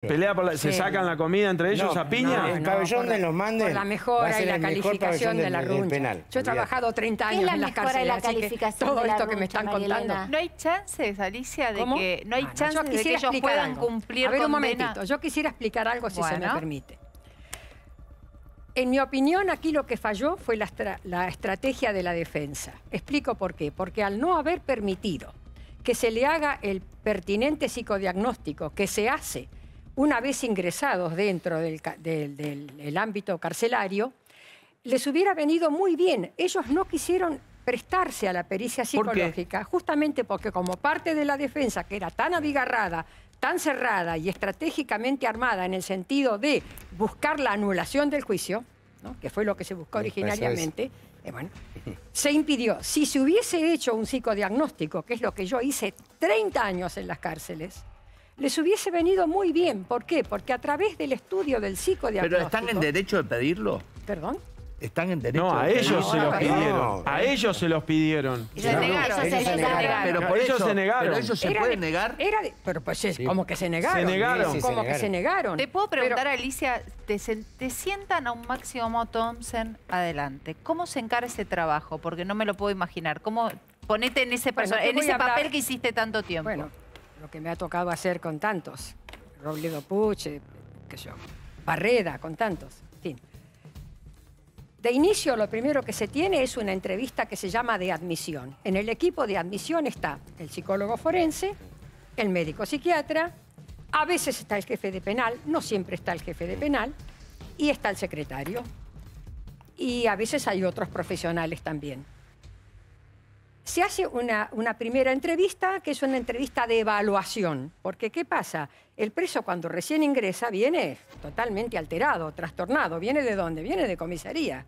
Pelea por ¿Se sacan la comida entre ellos a piña? El pabellón de los Mandes por la mejora y la calificación de la runcha. penal. Yo he trabajado 30 años en las cárceles, así que todo esto que me están contando... ¿No hay chances, Alicia, de que no hay chances de que ellos puedan cumplir condena? A ver, un condena? momentito. Yo quisiera explicar algo, si se me permite. En mi opinión, aquí lo que falló fue la estrategia de la defensa. Explico por qué. Porque al no haber permitido que se le haga el pertinente psicodiagnóstico que se hace una vez ingresados dentro del ámbito carcelario, les hubiera venido muy bien. Ellos no quisieron prestarse a la pericia psicológica, justamente porque como parte de la defensa, que era tan abigarrada, tan cerrada y estratégicamente armada en el sentido de buscar la anulación del juicio, ¿no?, que fue lo que se buscó originariamente, bueno, se impidió. Si se hubiese hecho un psicodiagnóstico, que es lo que yo hice 30 años en las cárceles, les hubiese venido muy bien. ¿Por qué? Porque a través del estudio del psicodiagnóstico... ¿Pero están en derecho de pedirlo? ¿Perdón? ¿Están en derecho? No, a ellos se los pidieron. No. A ellos se los pidieron. Se negaron. Pero por ellos eso, se negaron. ¿Pero ellos se pueden negar? Pero pues es como que se negaron. Se negaron. Como que se negaron. Te puedo preguntar, Alicia, te sientan a un Máximo Thompson adelante. ¿Cómo se encara ese trabajo? Porque no me lo puedo imaginar. ¿Cómo ponete en ese, papel que hiciste tanto tiempo? Bueno, lo que me ha tocado hacer con tantos. Robledo Puch, qué sé yo, Barreda, con tantos. En fin. De inicio, lo primero que se tiene es una entrevista que se llama de admisión. En el equipo de admisión está el psicólogo forense, el médico psiquiatra, a veces está el jefe de penal, no siempre está el jefe de penal, y está el secretario. Y a veces hay otros profesionales también. Se hace una primera entrevista, que es una entrevista de evaluación. Porque, ¿qué pasa? El preso cuando recién ingresa viene totalmente alterado, trastornado. ¿Viene de dónde? Viene de comisaría,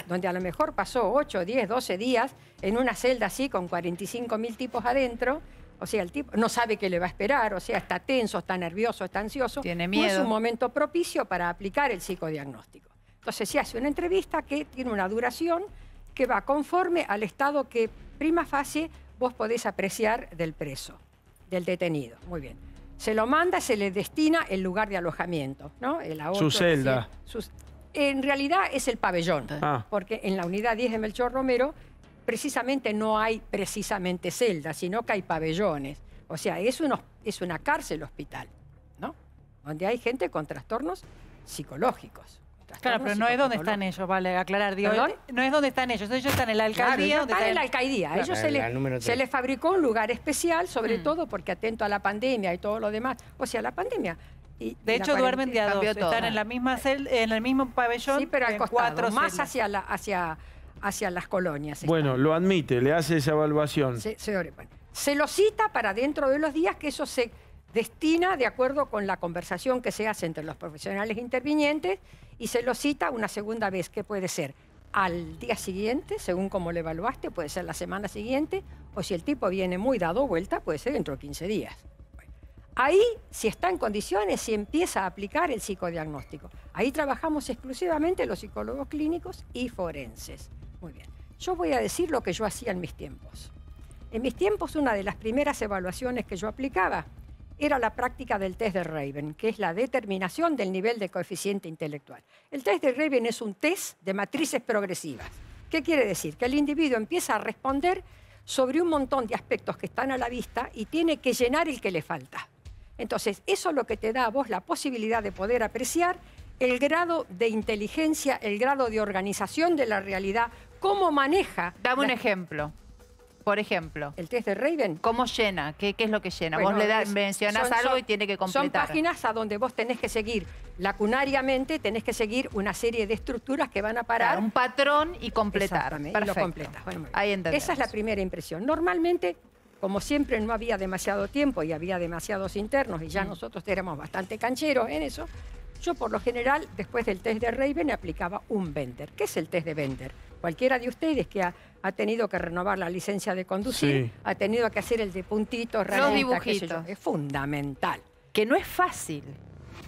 donde a lo mejor pasó 8, 10, 12 días en una celda así con 45.000 tipos adentro. O sea, el tipo no sabe qué le va a esperar, o sea, está tenso, está nervioso, está ansioso. Tiene miedo. No es un momento propicio para aplicar el psicodiagnóstico. Entonces se hace una entrevista que tiene una duración que va conforme al estado que prima facie vos podés apreciar del preso, del detenido. Muy bien. Se lo manda, se le destina el lugar de alojamiento, ¿no? El ahorro, su celda. En realidad es el pabellón, porque en la unidad 10 de Melchor Romero precisamente no hay precisamente celdas, sino que hay pabellones. O sea, es una cárcel hospital, ¿no? Donde hay gente con trastornos psicológicos. Claro, pero no es donde están ellos, vale aclarar. Digo, no es donde están ellos están en la alcaldía. Claro, están en la alcaldía. A ellos se les fabricó un lugar especial, sobre todo porque atento a la pandemia y todo lo demás. O sea, la pandemia... De hecho, duermen de a dos. Están en la misma en el mismo pabellón. Sí, pero al costado, 4 más celdas. hacia las colonias. Bueno, lo admite, le hace esa evaluación. Se lo cita para dentro de los días, que eso se destina de acuerdo con la conversación que se hace entre los profesionales intervinientes, y se lo cita una segunda vez, que puede ser al día siguiente, según como lo evaluaste, puede ser la semana siguiente, o si el tipo viene muy dado vuelta, puede ser dentro de 15 días. Ahí, si está en condiciones, se empieza a aplicar el psicodiagnóstico. Ahí trabajamos exclusivamente los psicólogos clínicos y forenses. Muy bien. Yo voy a decir lo que yo hacía en mis tiempos. En mis tiempos, una de las primeras evaluaciones que yo aplicaba era la práctica del test de Raven, que es la determinación del nivel de coeficiente intelectual. El test de Raven es un test de matrices progresivas. ¿Qué quiere decir? Que el individuo empieza a responder sobre un montón de aspectos que están a la vista y tiene que llenar el que le falta. Entonces, eso es lo que te da a vos la posibilidad de poder apreciar el grado de inteligencia, el grado de organización de la realidad, cómo maneja... Dame un ejemplo. Por ejemplo. ¿El test de Raven? ¿Cómo llena? ¿Qué es lo que llena? Bueno, vos mencionás algo y tiene que completar. Son páginas a donde vos tenés que seguir lacunariamente, tenés que seguir una serie de estructuras que van a parar. Claro, un patrón y completar. Exactamente, y lo completas. Bueno, ahí entendemos. Esa es la primera impresión. Normalmente, como siempre no había demasiado tiempo y había demasiados internos y ya nosotros éramos bastante cancheros en eso, yo por lo general, después del test de Raven, aplicaba un Bender. ¿Qué es el test de Bender? Cualquiera de ustedes que ha tenido que renovar la licencia de conducir, ha tenido que hacer el de puntitos, los dibujitos. Es fundamental. Que no es fácil.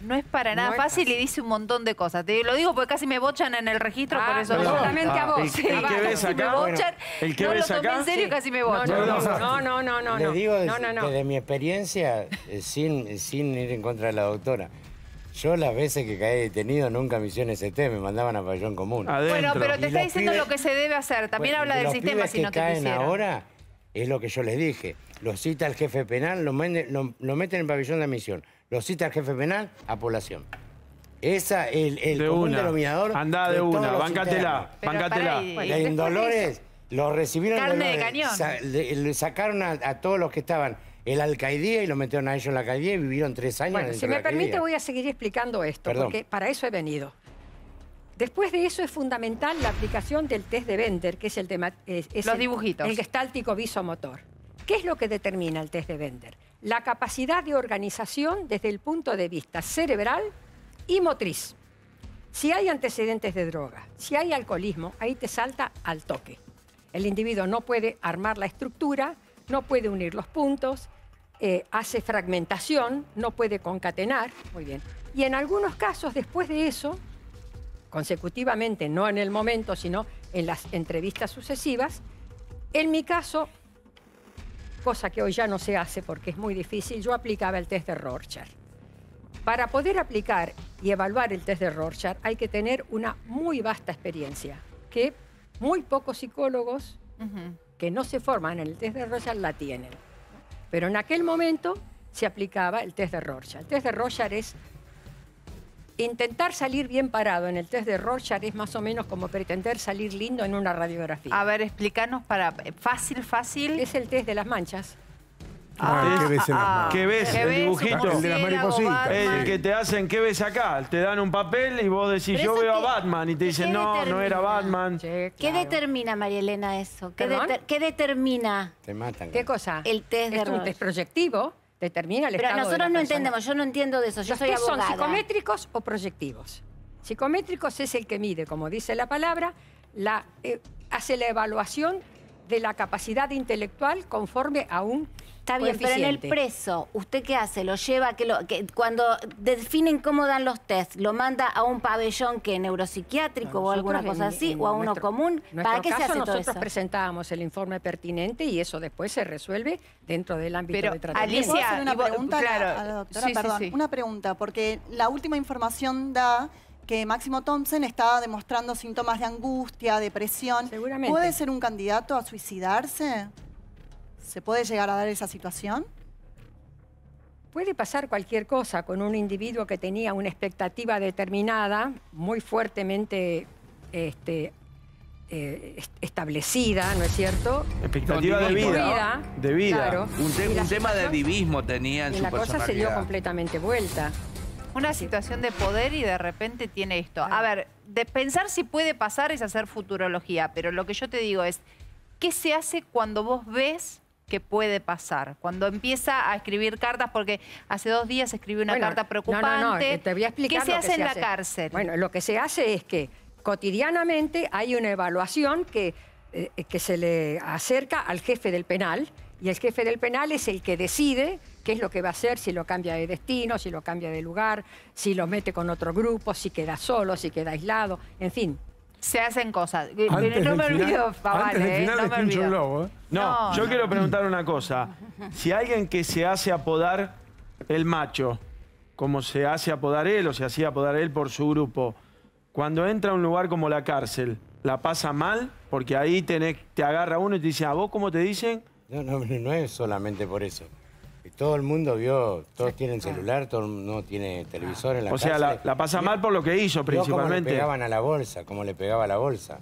No es para nada fácil y dice un montón de cosas. Te lo digo porque casi me bochan en el registro, por eso no solamente a vos. ¿El que ves acá? ¿El que ves acá? En serio, casi me bochan. No. Le digo desde mi experiencia, sin ir en contra de la doctora, Yo las veces que caí detenido nunca me hicieron ST, me mandaban a pabellón común. Adentro. Bueno, pero te Y está los diciendo pibes- lo que se debe hacer. También Bueno, habla de del los sistema pibes si que no te caen quisieran. ahora, es lo que yo les dije. Los cita el jefe penal, lo meten en pabellón de admisión. Los cita el jefe penal a población. Esa es el De común una. denominador. Andá de todos una, los bancátela, internos. Pero bancátela. pará, y- Bueno, En después de Dolores lo recibieron en Carne de Dolores. cañón. Le sacaron a todos los que estaban en la alcaidía y lo metieron a ellos en la alcaidía y vivieron 3 años Bueno, dentro si de la me permite alcaidía. voy a seguir explicando esto, Perdón. porque para eso he venido. Después de eso es fundamental la aplicación del test de Bender, que es el tema... Los dibujitos. El gestáltico visomotor. ¿Qué es lo que determina el test de Bender? La capacidad de organización desde el punto de vista cerebral y motriz. Si hay antecedentes de droga, si hay alcoholismo, ahí te salta al toque. El individuo no puede armar la estructura, no puede unir los puntos, hace fragmentación, no puede concatenar. Muy bien. Y en algunos casos, después de eso, consecutivamente, no en el momento, sino en las entrevistas sucesivas, en mi caso, cosa que hoy ya no se hace porque es muy difícil, yo aplicaba el test de Rorschach. Para poder aplicar y evaluar el test de Rorschach hay que tener una muy vasta experiencia, que muy pocos psicólogos que no se forman en el test de Rorschach la tienen. Pero en aquel momento se aplicaba el test de Rorschach. El test de Rorschach es intentar salir bien parado en el test de Rorschach es más o menos como pretender salir lindo en una radiografía. A ver, explícanos para... Fácil. Es el test de las manchas. ¿Qué ves en las manos? ¿Qué ves? ¿Qué El ves? dibujito. Un El de las murciélago, maripositas. Batman. El que te hacen, ¿qué ves acá? Te dan un papel y vos decís, Pero yo eso veo a qué- Batman. Y te dicen, ¿qué no, no era determina? Batman. Sí, ¿Qué claro. determina, María Elena, eso? ¿Perdón? ¿Qué determina? Te matan. ¿Qué cosa? El test de Es un Rorschach. test proyectivo, determina el Pero estado de nosotros la no persona. entendemos, yo no entiendo de eso, yo Los soy test son abogada. psicométricos o proyectivos. Psicométricos es el que mide, como dice la palabra, hace la evaluación de la capacidad intelectual conforme a un Está bien, pero en el coeficiente. preso, ¿usted qué hace? ¿Lo lleva? Cuando definen cómo dan los test, ¿lo manda a un pabellón que neuropsiquiátrico o alguna Nosotros cosa así? ¿O a uno común? En ¿Para nuestro qué se caso, hace todo nosotros eso? presentábamos el informe pertinente y eso después se resuelve dentro del ámbito Pero, de tratamiento. ¿Puedo Alicia, hacer una y vos- pregunta claro, a la doctora? sí, sí, Perdón, sí. una pregunta, porque la última información da que Máximo Thompson estaba demostrando síntomas de angustia, depresión. Seguramente. ¿Puede ser un candidato a suicidarse? ¿Se puede llegar a dar esa situación? Puede pasar cualquier cosa con un individuo que tenía una expectativa determinada, muy fuertemente establecida, ¿no es cierto? Expectativa de vida. De vida. Claro. Un Y la tema de situación- divismo tenía en Y su la cosa se dio personalidad. completamente vuelta. Una situación de poder y de repente tiene esto. A ver, de pensar si puede pasar es hacer futurología, pero lo que yo te digo es, ¿qué se hace cuando vos ves que puede pasar? Cuando empieza a escribir cartas, porque hace 2 días escribió una Bueno, carta no, preocupante. te voy a explicar ¿Qué se lo que hace en la cárcel? Bueno, lo que se hace es que cotidianamente hay una evaluación que se le acerca al jefe del penal y el jefe del penal es el que decide qué es lo que va a hacer, si lo cambia de destino, si lo cambia de lugar, si lo mete con otro grupo, si queda solo, si queda aislado, en fin. Se hacen cosas. Antes No me del final- olvido, antes del Pavale, final no les me pincho un olvido. globo, ¿eh? No, No, yo no. quiero preguntar una cosa. Si alguien que se hace apodar el macho, como se hace apodar él o se hacía apodar él por su grupo, cuando entra a un lugar como la cárcel, ¿la pasa mal? Porque ahí te agarra uno y te dice, ¿a vos cómo te dicen? No es solamente por eso. Todo el mundo vio, todos tienen celular, todo el mundo tiene televisor en la O sea, cárcel. la pasa mal por lo que hizo Vio cómo le principalmente. pegaban a la bolsa, cómo le pegaba a la bolsa.